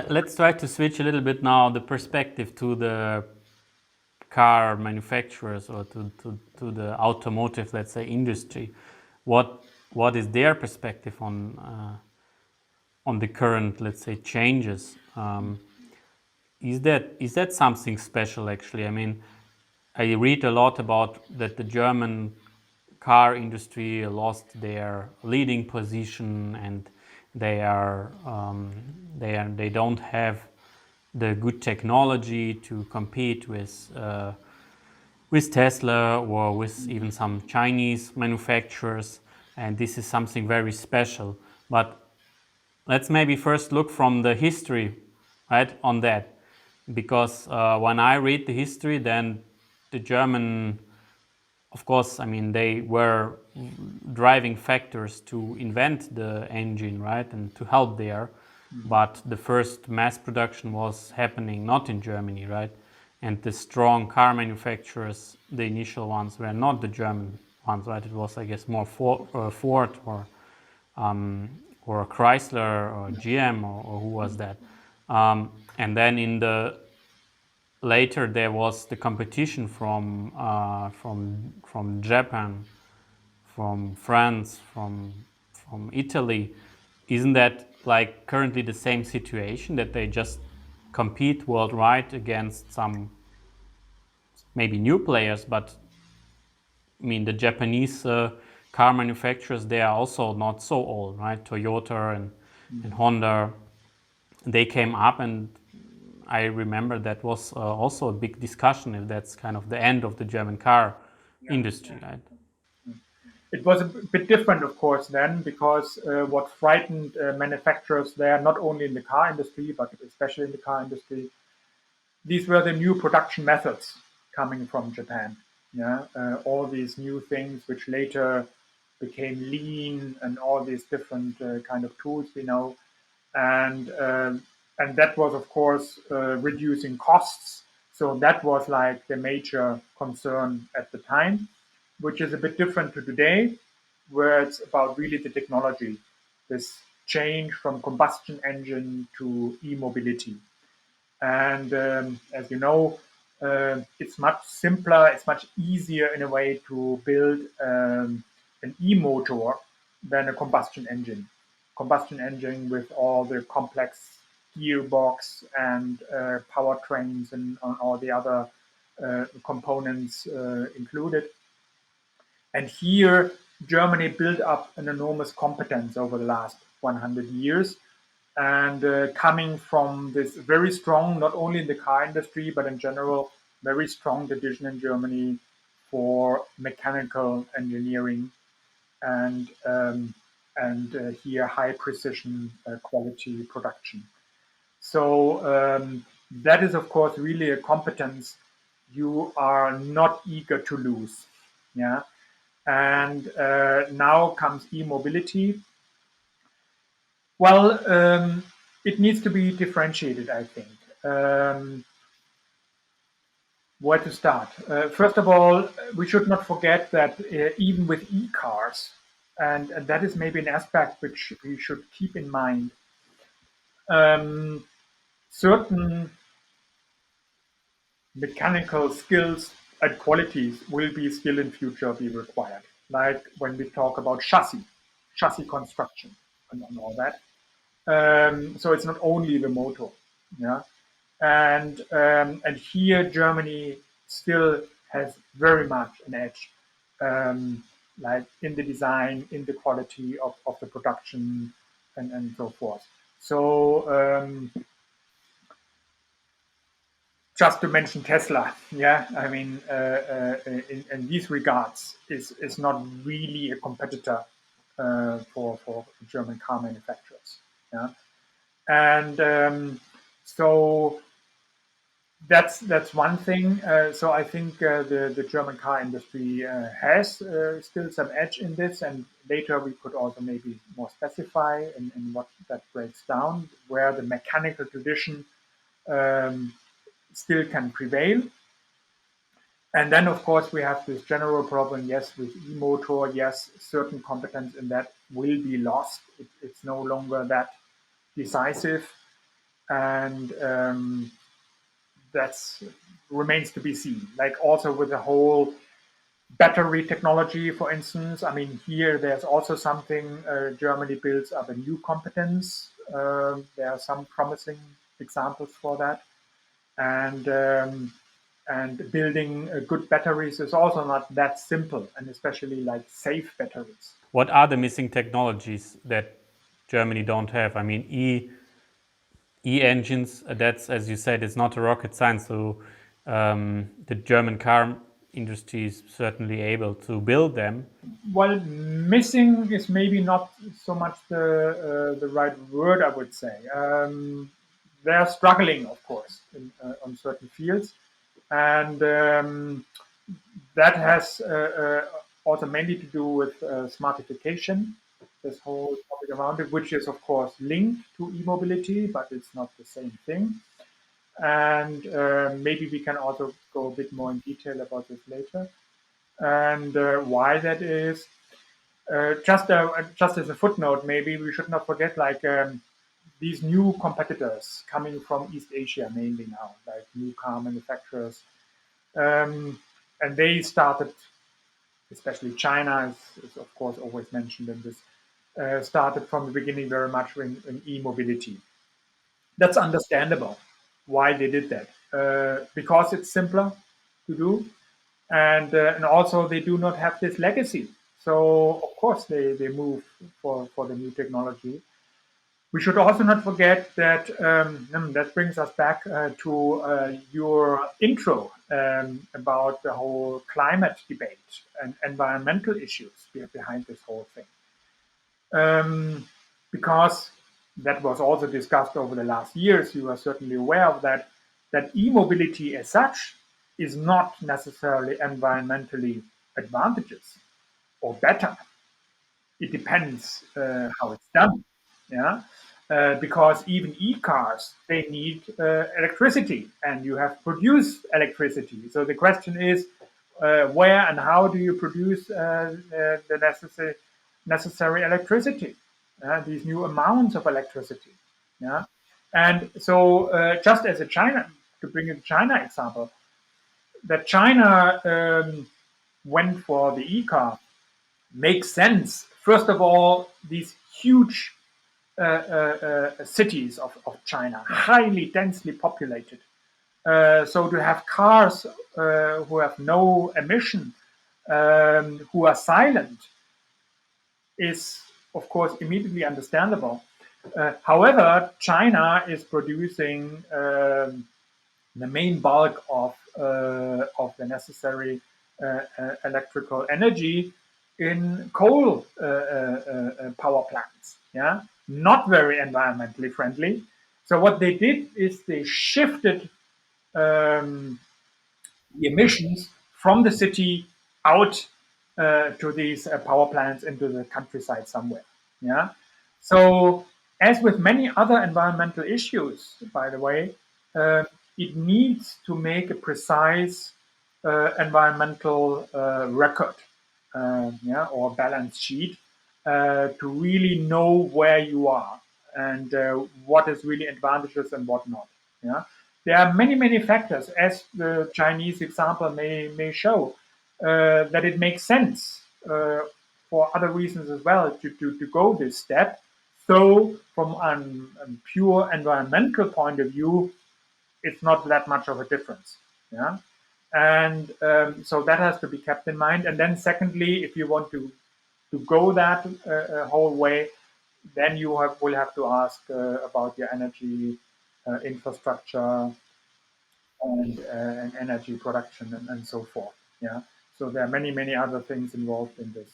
let's try to switch a little bit now the perspective to the car manufacturers or to the automotive, let's say, industry. What is their perspective on the current, let's say, changes? Is that something special actually? I mean, I read a lot about that the German car industry lost their leading position, and they don't have the good technology to compete with Tesla or with even some Chinese manufacturers, and this is something very special. But let's maybe first look from the history, right, on that, because when I read the history, then the German, of course, I mean, they were driving factors to invent the engine, right, and to help there. But the first mass production was happening not in Germany, right? And the strong car manufacturers, the initial ones, were not the German ones, right? It was, I guess, more Ford or Chrysler or GM or who was that? And then in the later there was the competition from Japan, from France, from Italy. Isn't that like currently the same situation, that they just compete worldwide against some maybe new players? But I mean, the Japanese car manufacturers, they are also not so old, right? Toyota and Honda, they came up, and I remember that was also a big discussion if that's kind of the end of the German car industry, right? It was a bit different, of course, then, because what frightened manufacturers there, not only in the car industry, but especially in the car industry, these were the new production methods coming from Japan. Yeah, all these new things which later became lean and all these different kind of tools we know, and that was, of course, reducing costs. So that was like the major concern at the time, which is a bit different to today, where it's about really the technology, this change from combustion engine to e-mobility. And as you know, it's much simpler, it's much easier in a way to build an e-motor than a combustion engine. Combustion engine with all the complex gearbox and powertrains and all the other components included. And here, Germany built up an enormous competence over the last 100 years. And coming from this very strong, not only in the car industry, but in general, very strong division in Germany for mechanical engineering and here high precision quality production. So that is, of course, really a competence you are not eager to lose. Yeah. And now comes e-mobility. Well, it needs to be differentiated, I think. Where to start? First of all, we should not forget that even with e-cars, and that is maybe an aspect which we should keep in mind, certain mechanical skills and qualities will be still in future be required. Like when we talk about chassis construction and all that. So it's not only the motor, yeah, and here Germany still has very much an edge, like in the design, in the quality of the production, and so forth. So just to mention Tesla, yeah, I mean, in these regards, is not really a competitor for German car manufacturers. Yeah, and so that's one thing. So I think the German car industry has still some edge in this, and later we could also maybe more specify in what that breaks down, where the mechanical tradition still can prevail. And then, of course, we have this general problem, yes, with e-motor, yes, certain competence in that will be lost. It's no longer that decisive. and that's remains to be seen. Like also with the whole battery technology, for instance. I mean, here there's also something Germany builds up a new competence. There are some promising examples for that, and building good batteries is also not that simple, and especially like safe batteries. What are the missing technologies that Germany don't have? I mean, engines. That's, as you said, it's not a rocket science. So the German car industry is certainly able to build them. Well, missing is maybe not so much the right word, I would say. They are struggling, of course, on certain fields, and that has also mainly to do with smartification, this whole topic around it, which is of course linked to e-mobility, but it's not the same thing. And maybe we can also go a bit more in detail about this later, and why that is. Just as a footnote, maybe we should not forget like these new competitors coming from East Asia mainly now, like new car manufacturers, and they started, especially China is of course always mentioned in this, started from the beginning very much in e-mobility. That's understandable why they did that, because it's simpler to do, and also they do not have this legacy. So of course they move for the new technology. We should also not forget that that brings us back to your intro about the whole climate debate and environmental issues behind this whole thing. Because that was also discussed over the last years, you are certainly aware of that, that e-mobility as such is not necessarily environmentally advantageous or better. It depends how it's done. Yeah, because even e-cars they need electricity, and you have to produce electricity. So the question is, where and how do you produce the necessary electricity? These new amounts of electricity. Yeah, and so just as a China, to bring a China example, that China went for the e-car makes sense. First of all, these huge cities of China, highly densely populated. So to have cars who have no emission, who are silent, is of course immediately understandable. However, China is producing the main bulk of the necessary electrical energy in coal power plants. Yeah, not very environmentally friendly. So what they did is they shifted um, the emissions from the city out to these power plants into the countryside somewhere. Yeah. So as with many other environmental issues, by the way, uh, it needs to make a precise environmental record, yeah, or balance sheet to really know where you are and what is really advantageous and what not. Yeah, there are many factors, as the Chinese example may show, that it makes sense for other reasons as well to go this step. So, from a pure environmental point of view, it's not that much of a difference. Yeah, and so that has to be kept in mind. And then, secondly, if you want to go that whole way, then you will have to ask about your energy infrastructure and energy production and so forth. Yeah. So there are many other things involved in this.